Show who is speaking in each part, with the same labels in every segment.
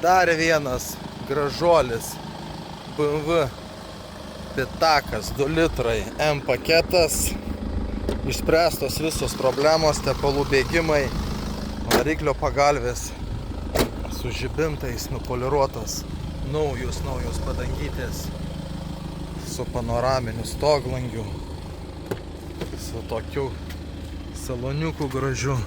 Speaker 1: Dar vienas gražuolis BMW Pitakas 2 litrai M paketas. Išspręstos visos problemos, tepalų bėgimai, variklio pagalvės su žibintais, nupoliruotas, naujos padangytės su panoraminiu stoglangiu, su tokiu saloniuku gražiu,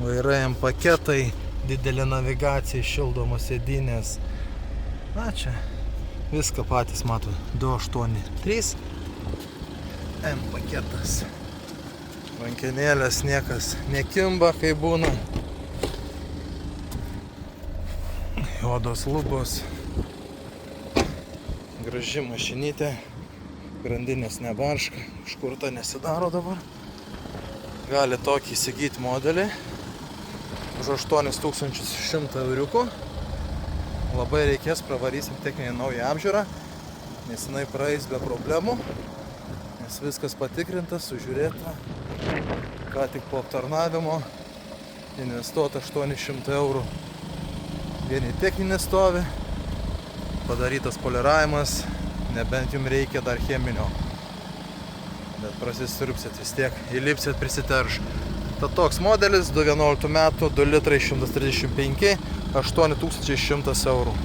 Speaker 1: vairai M paketai, didelė navigacija, šildomos sėdynės. Na čia viską patys mato, 283 M paketas. Rankenėlės niekas nekimba, kai būna. Juodos lubos. Graži mašinytė. Grandinės nebarška, užkurta nesidaro dabar. Gali tokį įsigyti modelį už 8100 euriukų. Labai reikės, pravarysim techninę naują apžiūrą, nes jinai praeis be problemų, nes viskas patikrinta, sužiūrėta, ką tik po aptarnavimo investuota 800 eurų. Vieni techninė stovi, padarytas poliravimas, nebent jums reikia dar cheminio, bet prasisirpsit vis tiek, įlipsit, prisiterš. Tad toks modelis, 2011 metų, 2 litrai 135, 8100 eurų.